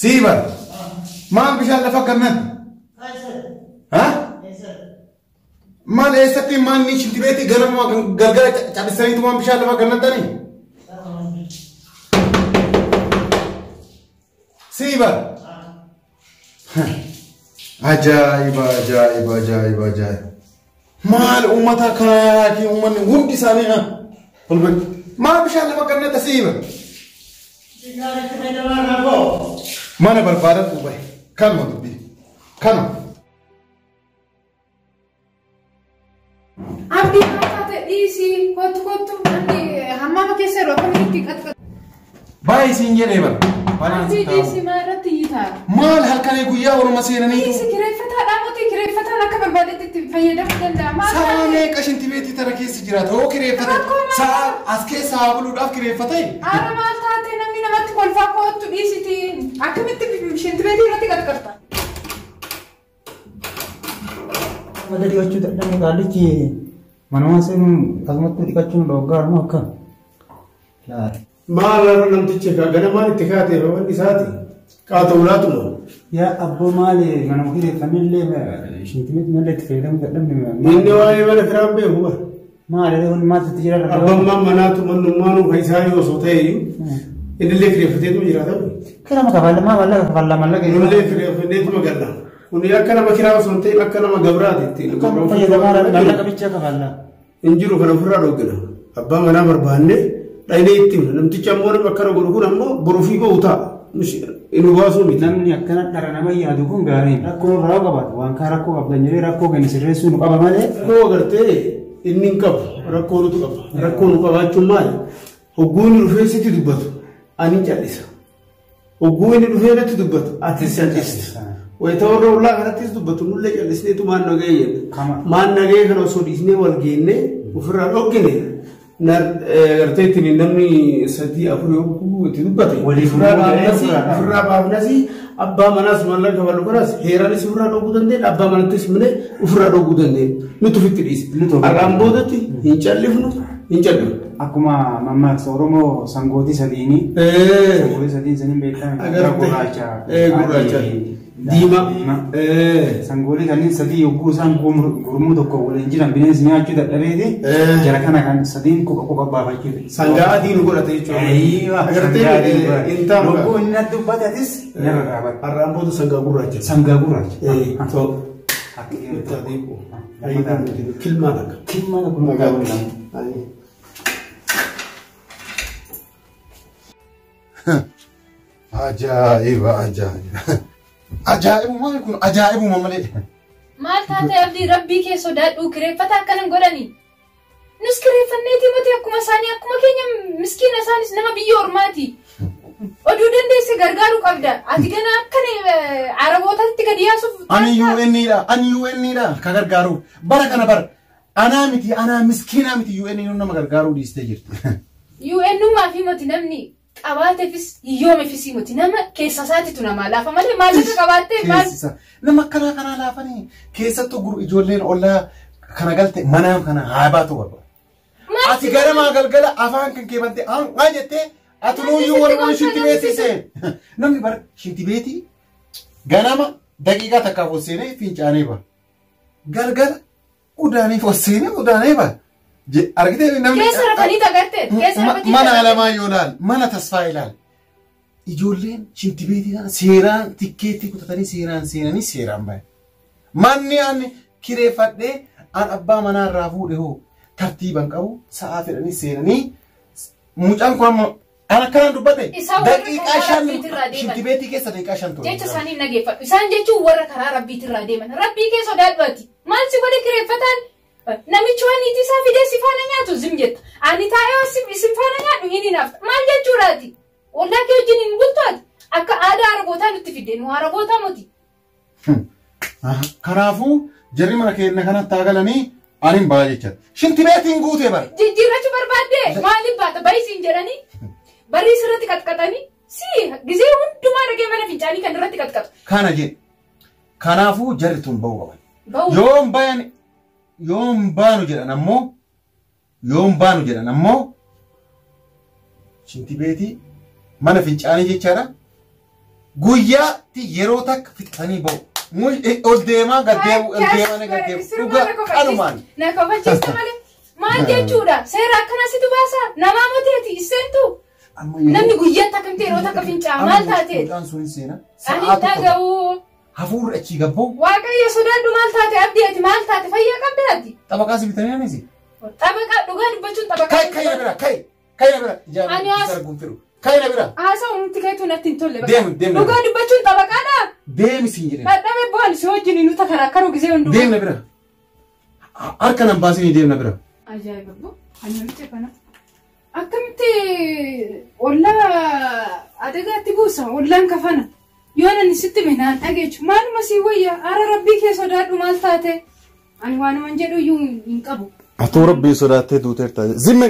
Siva. Maal bishaan lafa kannan? Ha? Maal eessatti maanni shintibeetii ganama galgala cabisaniitu waan bishaan lafa kannan tani? Siva. Ajaa'iba ajaa'iba ajaa'iba ajaa'iba. Maal uummata kanaa fi uummanni hundi isaanii ha? Maal bishaan lafa kannan Siva? Mana barbaadan ubay kanuma dubbii kanuma. Abdi akkata dhiisii kottu hammama keessa yeroo akkamitti qaqqabu. Baay'ee siin jedhee bara. Abdi dhiisii maalirratti yitaa? Maal halkanii guyyaa orma seenanii? Dhiisii kireeffataadhaa mootii kireeffataan akka barbaadetti itti fayyadamuu danda'a. Sa'a meeqa shintibeetii tana keessa jiraata? Hoo kireeffata sa'a as keessa haa buluudhaaf kireeffatee? Aara maal taate namni namatti kolfaa kottu dhiisiti akkamitti shintibeetii irratti qaqqabta? Madadi wajju dadhabne qaalichi manuma seenuun akkasumatti dhiqachuun dhoggaadhuma akka maal namtichi ganamaan itti kaatee wanni isaati qaata'ulaatuma. yaa abboo maali manuma kireeffannillee shintibeetii malee itti fayyadamuu dadhabne inni waa'ee mana firaan beeku bara. maali wanni maaltu jira dha abbammaan manaatu mannummaanuu kan isaa yoo osoo ta'e innillee kireeffateetu jiraata. kira makafallamaa mallaqa kafallamaa laga innillee kireeffanneetu magalla. Kuni akka nama kiraa osoo hin ta'in akka nama gabraati ittiin. mallaqa bichaa kafallaa. Injiru kana ofirraa dhoggina. Abbaa manaa barbaanne dhaynee ittiin namtichi ammoo nama akkana godhu kun ammoo boruufii ba'u ta'a. Inni baasuu miti. Namni akkana dhara nama yaadu kun gaarii rakkoo irraa qabaatu waan kaan rakkoo qabdan jedhee rakkoo gani sirreessuu nu qaba malee. Rakkoo agartee inni hin qabu rakkoo nutu qaba. Rakkoo nu qabaachuun maali? Hogguu inni dhufee sitti dubbatu ani callisa. Hogguu inni dhufee natti dubbatu ati callisa. Wayita warra ollaa kanattis dubbatu nullee callisneetu maan nagee jenna. Maan nagee kana osoo dhiisnee wal geenne ofirraa dhoggine gartee ittiin namni sadii afur yoo itti dubbate ofirraa baafnasi abbaa manaas mallaqa kafalu kanas heeranis ofirraa dhogguu dandeenya abbaa manattis mine ofirraa dhogguu dandeenya nuti ofitti dhiise. Har'aan boodatti hin callifnu hin callifnu. Akkuma mammaaksa Oromoo sangootii sadiini. Sangootii sadiin saniin beekamu. Gurraacha. Diima. Sangoolii kanneen sadii yogguu isaan gurmuu tokko waliin jiran bineensi nyaachuu dadhabeeti. Jara kana kan sadiin koqa baafachuu. Sangaa adii nu godhate jechuudha. Agartee intaan yogguu inni natti uffatatis narra dhaabata. Har'aan booda sangaa gurraacha. Sangaa gurraacha. Kilmaan akka. Kilmaan akka. Ajaa'iba ajaa'iba. Ajaa'ibuma kun ajaa'ibuma malee. Maal taate abdii rabbii kee sodaadhu kireeffata akkanan godhani. Nus kireeffanneetii mati akkuma isaanii akkuma keenya miskiina isaanis nama biyya ormaati. Oduu dandeesse gargaaruu qabda. Ati gana akkana Arabootatti gadi yaasuuf. Ani UN'dha ka gargaaru. Bara kana bara. Anaa miti anaa miskiinaa miti UN nama gargaaruu dhiistee jirti. UN'ummaa fi mati namni. Qabaatefis hiyyoomefis miti nama keessa isaatitu nama laafa malee maallaqa qabaattee maal nama kana laafanii keessattuu ijoolleen ollaa kana galte manaan kana haa baatu barbaada. Ati garamaa galgala afaan kan keebante haa jettee ati nuuyyuu warra shintibeetii seen namni bara shintibeetii ganama daqiiqaa takkaaf ol seenee fincaanee ba'a. Galgala udaaniif ol seenee udaanee ba'a. Argitee namni keessa rafanii agartee mana alamaa yoo ilaal mana tasfaa ilaal ijoolleen shintibeetii seeraan tikkeetti kutatanii seeraan seenanii seeraan bahe manni ani kireeffadhee an abbaa manaa irraa fuudhe hoo tartiiban qabu sa'aa fedhanii seenanii mucaan kun amma an akkanaan dubbate daqiiqaa 5 shintibeetii keessa daqiiqaa 5 ture. Jecha isaanii nageeffadhu isaan jechuun warra karaa rabbiitirraa deeman rabbii kee sodaadhuati maal si godhe kireeffataan. Namichi waan itti isaa fidee si faana nyaatu zim jetta. Ani taa'ee isin faana nyaadhu hin naafta. Maal jechuudhaati? Ollaa kee wajjin hin bultooti. Akka aadaa Arabootaa nutti fidee nu Arabootaa miti. Kanaafuu jarri mana keenya kanatti galanii ani hin ba'a jecha. Shintibeetiin guutee bara. Jijjiirrachuu barbaaddee maaliif baata bayisiin jedhanii barii sirratti qaxqaxanii si gizee hundumaa dhagee mana fincaanii kan irratti qaxqatu. Kana jedhe. Kanaafuu jarri tun ba'uu qaban. Yoon bayan yoon baanu jedhan ammoo shintibeetii mana fincaanii jechaadha. guyyaatti yeroo takka fixanii ba'u. Ol deemaa gaddeemu dhugaa qalumaan. Na kabachiista malee maal jechuudha seera akkanasitu baasa namaa moteeti iseentu namni guyyaatti akkamti yeroo takka fincaa maal taatee. Dhugaan sun seena. Ani dhaga'u. Hafuurri achii gabboo. Waaqayyo sodaadhu maal taate abdii ati maal taate fayyaa qabdi ati. Xabaqaa si bitanii anisi. Xabaqaa dhugaa dubbachuun xabaqaa. Kai na bira kai na bira. Ijaan sarguun firu. Kai na bira. Haasa umti kaitu natti hin tolle. Deemu. Dhugaa dubbachuun xabaqaadha. Deemi siin jedhee. Dhadhabe boon si wajjin nu takaraakaru gisee hundu. Deemna bira. Harka nan baasanii deemna bira. Ajaa'iba boo. Anyamitti kana. Akkamitti ollaa adagaatti buusa ollaan kafana. Yoona sitti minaan dhageechu maaluma sii wayya ara rabbii kee sodaadhu maal taate ani waanuman jedhu iyyuu hin qabu. Atuu rabbii sodaattee duuteerta zimmi.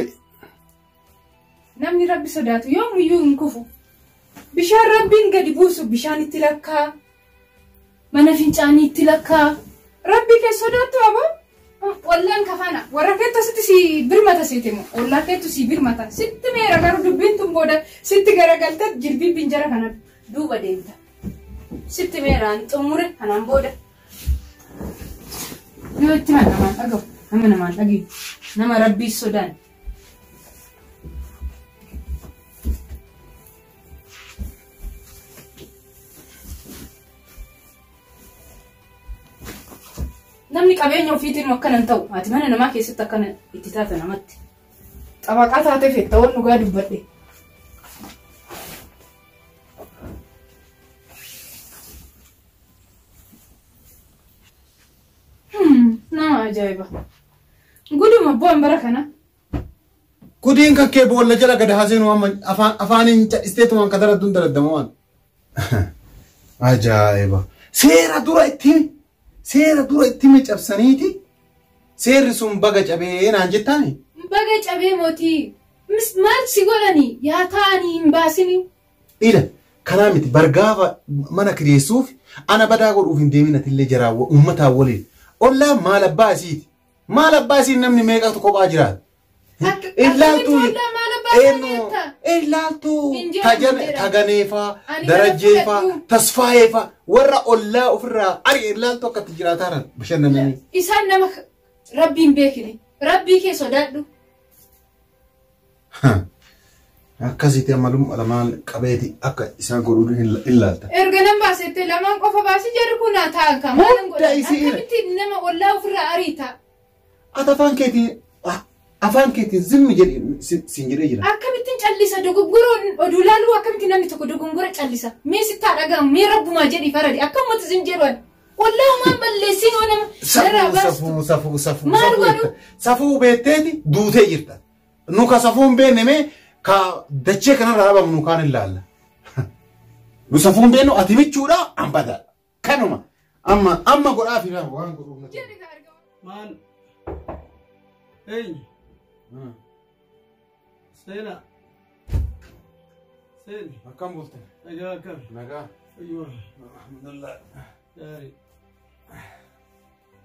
Namni rabbi sodaatu yoomuyyuu hin kufu. Bishaan rabbiin gadi buusu bishaan itti lakkaa mana fincaanii itti lakkaa rabbii kee sodaattu aboo ollaan kafana warra keetti sitti si birmata siitimu ollaa keetti si birmata sitti meera garuu dubbiin tun booda sitti garagaltee jilbii binjara kana duuba deemta. Sitti meeraan xumure kanaan booda. Yoo itti namaan dhagahu nama namaan dhageessu nama rabbii sodaan. Namni qabeenya ofiitiin akkanan ta'u ati mana namaa keessatti akkana itti taata namatti. Xabaqaa taatee feetta waan dhugaa dubbadhe. Nama ajaa'iba. Guduma bu'aan bara kana. Gudiin kakkee boolla jala gad haaseen afaaniin cadhisteetumaan kadara dun daladdamumaan. Ajaa'iba. Seera dura itti cabsaniiti. Seerri sun baga cabee naan jettaani. Baga cabee mootii. Maal si godhanii yaa ta'anii hin baasini. Dhiira kanaa miti bargaafa mana kireessuuf ana badaa godhuuf hin deemin atillee jaraa uummataa waliin. Ollaa maal abbaa isiiti. Maal abbaa isiin namni meeqatu kophaa jiraata. Ilaaltuu taganeefaa darajeefaa tasfaayeefaa warra ollaa ofirraa ari'e ilaaltuu akkatti jiraataa bashannananii. Isaan nama rabbiin beekne rabbii kee sodaadhu. Akkasitti ammalum lamaan qabeeti akka isaan godhuun hin ilaalta. Erga nan baasettee lamaan qofa baasii jarri kun haa ta'an kan maalan godhan akkamitti nama ollaa ofirraa ariita. Ati afaan keetiin zimmi siin jedhee jira. Akkamittiin callisa dogoggoroon oduu laaluu akkamitti namni tokko dogoggora callisa. Mee sittaa dhagahamu mee rabbumaa jedhii faradi akkamatti zim jedhuun. Ollaa maan balleessiin oo nama darraa baastu. Maal godhu? Safuu beekteeti duutee jirta. Nuka safuun beekne mee ka dachee kanarraa dhabamu nu kaan ilaalla. Nu safuun beeknu ati michuudha hambata. Kanuma amma godhaa fi waan godhuuf natti. Maal? Eenyu? Seena. Seeni. Akkam bulte? Nagaa akkam? Nagaa. Ayyoo. Alhamdulillah. Gaarii.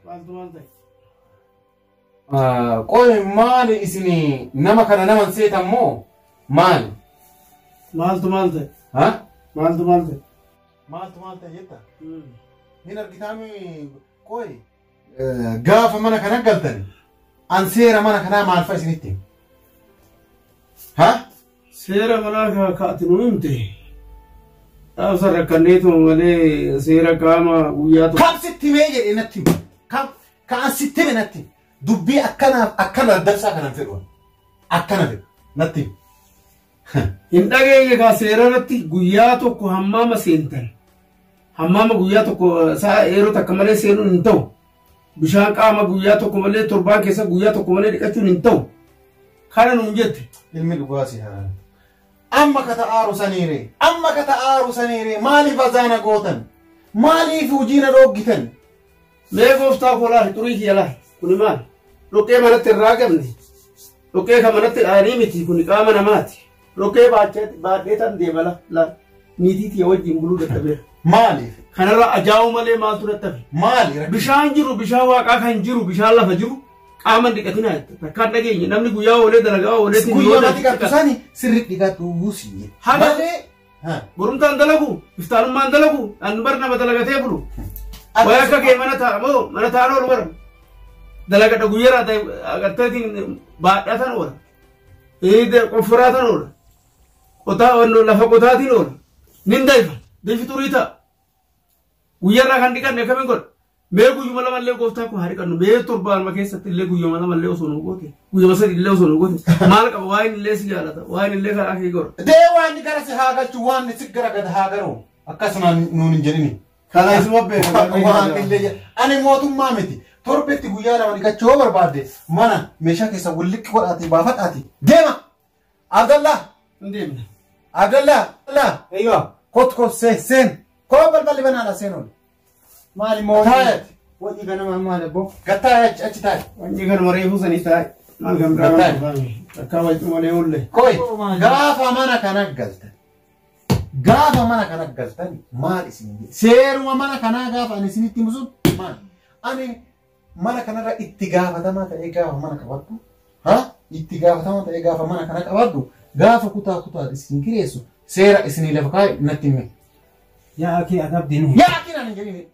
Maaltu maal ta'e? Qoy maali isini nama kana naman seetan moo maali? Maaltu maal ta'e? Ha? Maaltu maal ta'e? Maaltu maal ta'e jetta? Hin argitaami qoy gaafa mana kana galtani an seera mana kanaa maal fa'a isinitti? Ha? Seera manaa kaati nu himte. Dhaabsa rakkanneetu malee seera qaama guyyaa tokko. Kam sitti mee jedhee natti hima. Kan sitti hime natti hima. Dubbii akkana dabsaa kanan fedhu. Akkana fedhu natti hima. Hin dhageenye kaa seera irratti guyyaa tokko hammaama seentan. Hammaama guyyaa tokko saa yeroo takka malee seenuun hin ta'u. Bishaan qaama guyyaa tokko malee torbaan keessa guyyaa tokko malee dhiqachuun hin ta'u. Kana nuun jette. Ilmi dhugaasi haa. Amma kata aaru saniire maaliif azaana gootan? Maaliif hojiina dhooggitan? Mee gooftaa kolaa xurii kiyya lahi kuni maal? Dhoqqee manatti irraa qabne. Dhoqqee kan manatti dhaanii miti kuni qaama namaati. Dhoqqee baadhee tan deema la niitii tiyya wajjin buluu dadhabeera. Maaliif? Kanarra ajaa'u malee maaltu dadhabe? Maali? Bishaan jiru bishaan waaqaa kan jiru bishaan lafa jiru qaama dhiqatina takkaan dhageenye namni guyyaa oolee dalagaa oolee guyyaa mati qabdu sani sirri dhiqatu wuusi. Malee برمتان دلقو إفتان ما دلقو أنبرنا بدلقة تبلو وياك كي من تانو الور دلقة تغيرا أقتدين بعد أثنور إيه كفرات نور وتا ونو لفقوتات نور نندايف دفتوريتا ويانا كنديكا نكمل كون ميكو يوملا مالله قفتا كو هاري كانو مي تربان ما كيس تلله كو يوملا مالله وسونو غوتي كو يومسا دله وسونو غوتي مالك واين ليس يالاتا واين اللي كاكي غور دي وان كرس هاغا جوان نسغرا قد هاغرو اكاسنا نون جنني كلا اسمو بي وان اللي انا موتو مامتي تربتي غيارا وان كچو برباد مانا ميشا كيسا ولك قراتي بافتاتي ديما عبد الله نديم عبد الله لا ايوه كوت سين كوبل بالي بنا على سينول مالي مولي تايت وجي كان ما مال بو قطايت اتاي وانجي كان مريفو سنيتاي ما كان كاوي مولي ولا كوي غافا مانا كان غلط غافا مانا كان غلط مال اسمي سير ومانا كان غافا اني سنيتي مسو مال اني مانا كان را اتغافا تما تايغا مانا كبدو ها اتغافا تما تايغا مانا كان كبدو غافا كوتا اسنكريسو سير اسني لفكاي نتيمي يا اكي ادب دينه يا اكي انا جاي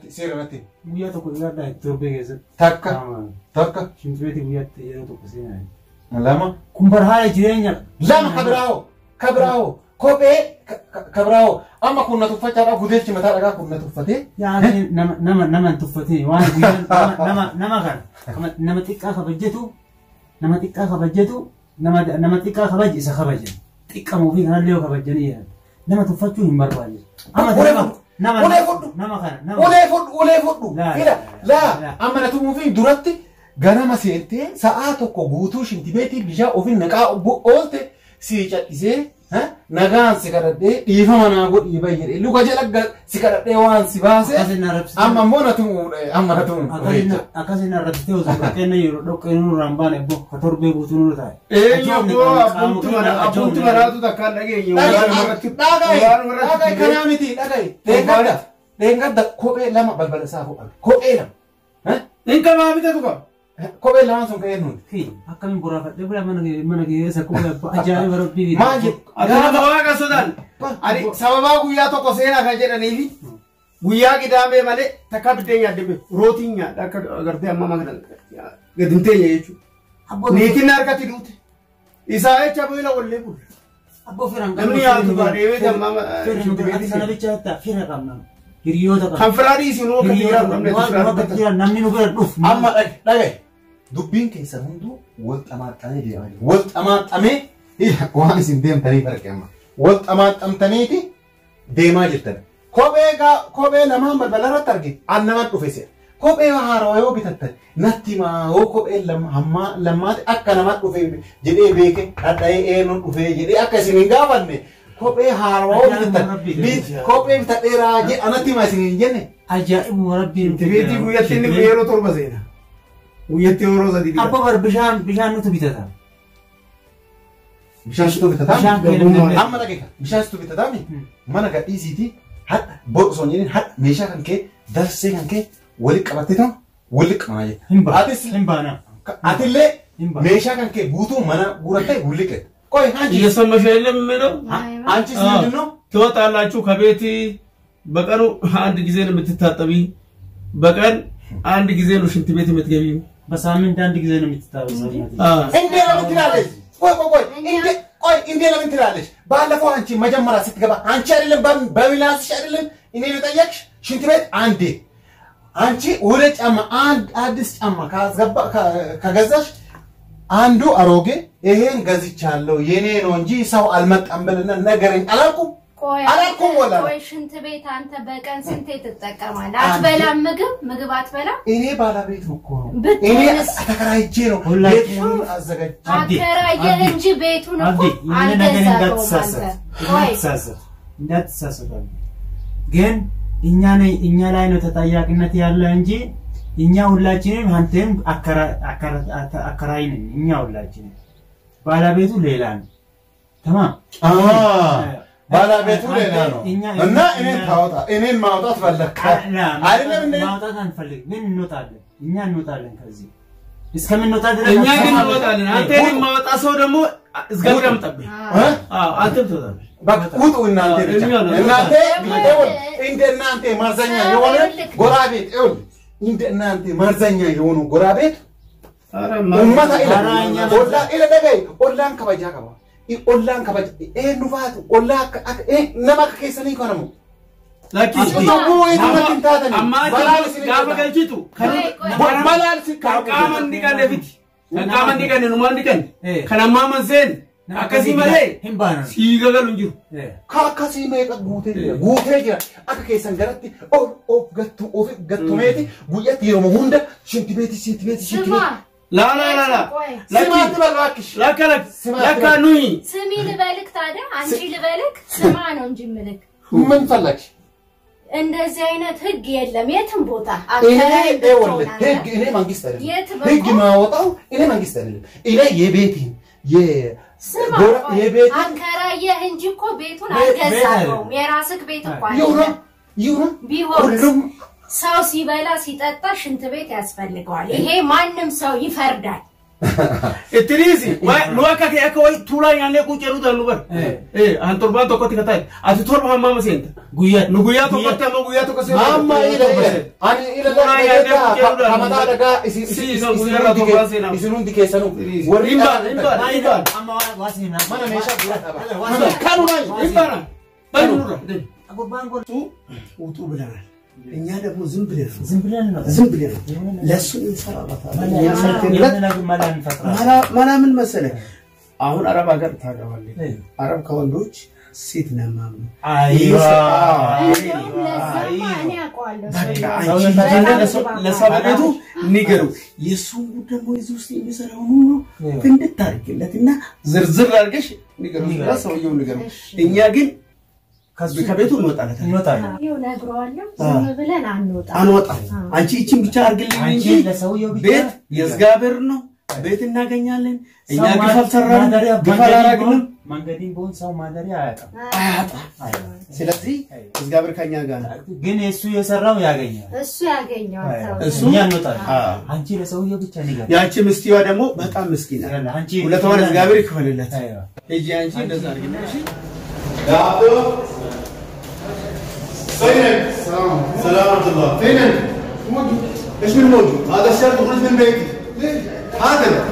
سير نتي ويا تو كو يدا تربي جز تاكا شنتبيتي ويا يا تو كسينا لما كمبر هاي جيرينيا لما كبراو كوبي كبراو اما كنا تفتح غوديش متى رغا كنا تفتح يعني نما تفتي وانا نما كان نما تيكا خبجتو نما تيكا خبج إذا خبج تيكا مو في هذا اللي خبجني نما تفتو هم برباجي أما ولا يفضو لا أما نتوم في درتي غنما سينتي ساعات كوغوتو شنتبيتي بيجا أوفين نكا أولت سيجا إزاي ها نغان سكرتي يفهمنا أقول يبين لو كجلك سكرتي وان سباسة أما أما نتوم أكاسنا ربطي وزبط كنا يروح كنا رامبان إبو خطر بيبوتون رتاي يبو أبوتو مراتو تكان لقي ناقاي كنامتي ناقاي تengada kope lama balbala safu kope lam ha inka ma bita tuka kope lama son kay nun fi akami burafa de bura manage sa kope ajaa'i barabbi maji adana bawaga sodan ari sababa guya to ko sena kan jedani fi guya gidame male takabde yadde rotinya dakka garde amma magadan gadinte yechu nitin arkati dute isa echa boila wolle bul abbo firan namni ya to badewe jamma sana bicha ta fira kamna hiriyoota kan firaadii isin oo kan namni nu bira dhuf amma dhagay dubbiin keessan hunduu wal xamaaxamee deemanii wal xamaaxamee waan isin deemtanii barke amma wal xamaaxamtaniiti deemaa jirtan kophee lamaan balbala irratti arge an naman dhufe se'a kophee haarawaa yoo bitattan natti maa yoo kophee lammaati akka naman dhufe jedhee beeke dhadha'ee eenyuun dhufe jedhee akka isin hin gaafanne kophee haarawaa bitattan kophee bitadhee raajee anatti maa isin hin jenne ajaa'ibu rabbiin tibeetii guyyatti inni yeroo torba seena guyyatti yeroo sadii abbo bar bishaan nutu bitata bishaan situ bitata amma dhageeka bishaan situ bitataami mana gadhiisiiti hadha boqosoon jedhin hadha meeshaa kan kee darsee kan kee walitti qabattee ta'u walitti qabanaa jedha hin baana atillee meeshaa kan kee guutuu mana guurattee walitti qeetta ቆይ አንቺ እየሰማሽ አይደለም የሚለው አንቺ ምንድን ነው ትወጣላችሁ ከቤት በቀኑ አንድ ጊዜ ነው የምትታጠቢ በቀን አንድ ጊዜ ነው ሽንት ቤት የምትገቢ በሳምንት አንድ ጊዜ ነው የምትታጠበው እንዴ ለምን ትላለሽ ቆይ እንዴ ለምን ትላለሽ ባለፈው አንቺ መጀመሪያ ስትገባ አንቺ አይደለም በሚላስሽ አይደለም እኔ ልጠየቅሽ ሽንት ቤት አንዴ አንቺ ወደ ጫማ አንድ አዲስ ጫማ ከገዛሽ አንዱ አሮጌ ይሄን ገዝቻለሁ የኔ ነው እንጂ ሰው አልመጣም ብለና ነገረኝ አላልኩም ወላ ቆይ ሽንት ቤት አንተ በቀን ስንቴ ትጠቀማለህ አትበላም ምግብ አትበላም እኔ ባለቤት እኮ ነው እኔ ተከራይቼ ነው ቤቱን አዘጋጅ አከራየ እንጂ ቤቱን እኮ አልገዛም እንዳትሳሳት ግን እኛ ላይ ነው ተጠያቂነት ያለ እንጂ እኛ ሁላችንም አንተም አከራይ ነን እኛ ሁላችንም ባለቤቱ ሌላ ነው ተማም ባለቤቱ ሌላ ነው እና እኔን ማውጣት ፈለክ አይደለም እንዴ ማውጣት አንፈልግ ግን እንወጣለን እኛ እንወጣለን ከዚህ እስከምንወጣ ድረስ እኛ ግን እንወጣለን። አንተ የማወጣ ሰው ደግሞ እግዚአብሔር ያምጣብህ። አንተም ትወጣለህ። በቃ ውጡ እናንተ ብቻ እናንተ ቢሆን እንደናንተ ማርዘኛ የሆነ ጎራቤት ይሁን እንደናንተ ማርዘኛ የሆኑ ጎራቤት ኡማታ ኢላኛ ወላ ኢላ ደጋይ ኦላን ከበጃ ከባ ኦላን ከበጃ ኑፋት ኦላ ነማ ከሰኒ ኮነሙ لكن أما قام قلتيتو كان نيكان دفيت كان نيكان نمان نيكان كان ماما زين أكاسي ماله سيجا قالونجو كاكاسي ماله قوته جرا أكاسي سنجرتي أو قطو ميتي بويا تيرو مهوندا شنتي لا لك نوي سمي لبالك تادا عنشي لبالك سمعنا ونجملك من فلك እንደዚህ አይነት ህግ የለም የትም ቦታ እኔ መንግስት አይደለም ህግ ማወጣው እኔ መንግስት አይደለም እኔ የቤቴን አከራየህ እንጂ እኮ ቤቱን አልገዛኸውም የራስህ ቤት እኮ ይሁን ሁሉም ሰው ሲበላ ሲጠጣ ሽንት ቤት ያስፈልገዋል ይሄ ማንም ሰው ይፈርዳል التريزي لوكا كي أكوي تولا يعني كوي جرود اللوبر أنت تربان توكتي كتاي أتثور بهم ماما سينت نقويا توكتي أما قويا توكتي ماما إلى رمضان دكا يسون دكيسانو إمبار أما واسينا mana mesha كانوا ناي إمبار بنورا أقول بانقول وتو بلان እኛ ደግሞ ዝም ብለን ለሱ ማላ ምን መሰለህ አሁን አረብ ሀገር ታገባለህ አረብ ከወንዶች ሴት ነማም ለሰበቱ ንገሩ የሱን ደግሞ ይዙ ሲሰራው ሁሉ እንድታርክለትና ዝርዝር አድርገሽ ንገሩ ለሰውየው ንገሩ እኛ ግን ከቤቱ እንወጣለን ይው ነግሯለሁ ዝም ብለን አንወጣም አንቺ እቺን ብቻ አርግልኝ እንጂ ቤት የእግዚአብሔር ነው ቤት እናገኛለን እኛ ግፋል ሰራን ግፋል አረግንም መንገዲን ቦን ሰው ማደሪያ አያጣ ስለዚህ እግዚአብሔር ከኛ ጋር ግን እሱ የሰራው ያገኛል እሱ ያንወጣል አንቺ ለሰውየው ብቻ ንገር ያቺ ምስቲዋ ደግሞ በጣም ምስኪና አንቺ ሁለቷን እግዚአብሔር ይክፈልለት እጂ አንቺ እንደዛ አርግና እሺ دعوة فينك؟ سلامة الله فينك؟ ايش من موجود؟ هذا الشاب تخرج من بيتي هكذا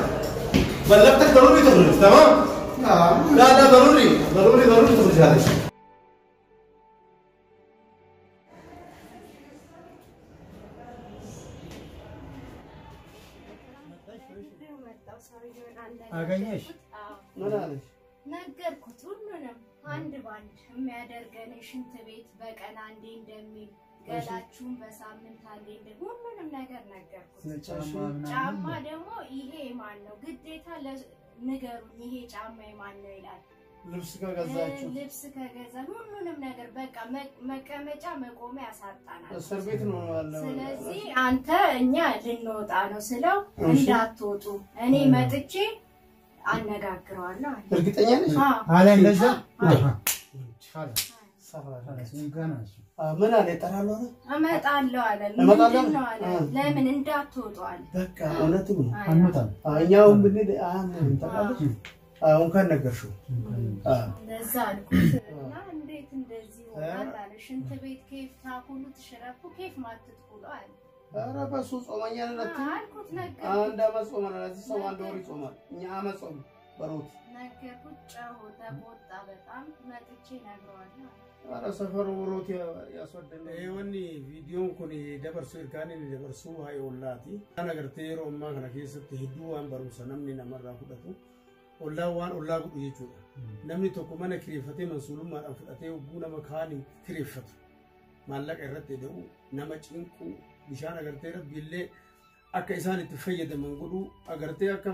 بلغتك ضروري تخرج تمام؟ لا ضروري تخرج هذا الشيء አገኘሽ ምናለሽ ነገርኩት ሁሉንም አንድ ባንድ የሚያደርገን ሽንት ቤት በቀን አንዴ እንደሚል ገላችሁን በሳምንት አንዴ ሁሉንም ነገር ነገርኩት ጫማ ደግሞ ይሄ ማን ነው ግዴታ ንገሩኝ ይሄ ጫማ ማን ነው ይላል ልብስ ከገዛን ሁሉንም ነገር በቃ መቀመጫ መቆሚያ ያሳጣናል እስር ቤት ነው ያለው ስለዚህ አንተ እኛ ልንወጣ ነው ስለው እንዳትወጡ እኔ መጥቼ አነጋግረዋለሁ እርግጠኛ ነሽ አለ እንደዛ ምን አለ ጠራለው አመጣለሁ አለ ለምን እንዳትወጡ አለ በቃ እውነት ነው አንወጣም እኛው ብንል አሁን ተቃለች አሁን ከነገርሽው ለዛ አልኩትና እንዴት እንደዚህ ወጣለ ሽንት ቤት ኬፍ ታኩሉ ተሸረፉ ኬፍ ማትጥቁሉ አለ ኧረ በሱ ጾመኛ ነን አልኩት ነገር አንድ አመት ጾመና ለዚህ ሰው አንድ ወር ይጾማል እኛ አመት ጾም በሩት ነገርኩት ጫው ተቆጣ በጣም መጥቼ ነግረዋለሁ ኧረ ሰፈሩ ሩት ያስወደነ ይወኒ ቪዲዮን ኩኒ ደበርሱ ይርካኒ ደበርሱ ሃይወላቲ ነገርቴ ሮማ ከነ ከሰት ሂዱ አንበሩ ሰነምኒ ነመራ ሁደቱ ኦላዋን ኦላጉ ይቹ namni tokko mana kireeffatee mansuulummaadhaan fudhatee ugguu nama kaanii kireeffatu maallaqa irratti da'u nama cinqu bishaan agartee rabbiillee akka isaan itti fayyadaman godhu agartee akka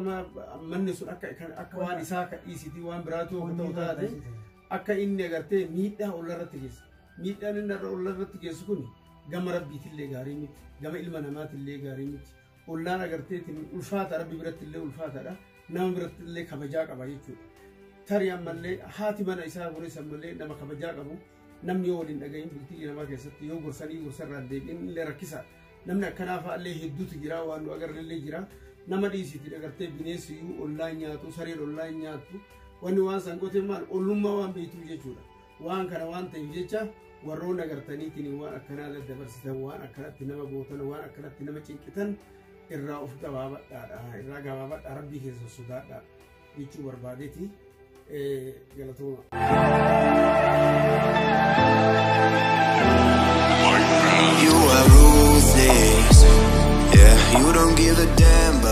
manni sun akka waan isaa ka dhiisitii waan biraatu ta'u taate akka inni agartee miidhaa ollarratti geessa miidhaan inni ollarratti geessu kun gama rabbiitillee gaarii miti gama ilma namaatillee gaarii miti ollaan agartee ulfaata rabbi birattillee ulfaataadha nama birattillee kabajaa qaba jechuudha tariyan malle haati mana isaa guris malle nama kabajaa qabu namni yoo waliin dhagayin bultii nama keessatti yoo gorsanii gorsarraa deebiin illee rakkisa namni akkanaafa illee hedduutu jira waan nu agarrellee jira nama dhiisiti dhagartee bineensi ollaan nyaatu sareen ollaan nyaatu wanni waan san goote maal ollummaa waan beektuu jechuudha waan kana waan ta'eef jecha warroon agartaniitiin waan akkanaa dabarsitan waan akkanatti nama gootan waan akkanatti nama cinqitan irraa of gabaabadhaadha irraa gabaabadhaa rabbii keessa sodaadha jechuu barbaadeeti galatooma. You are ruthless, yeah, you don't give a damn.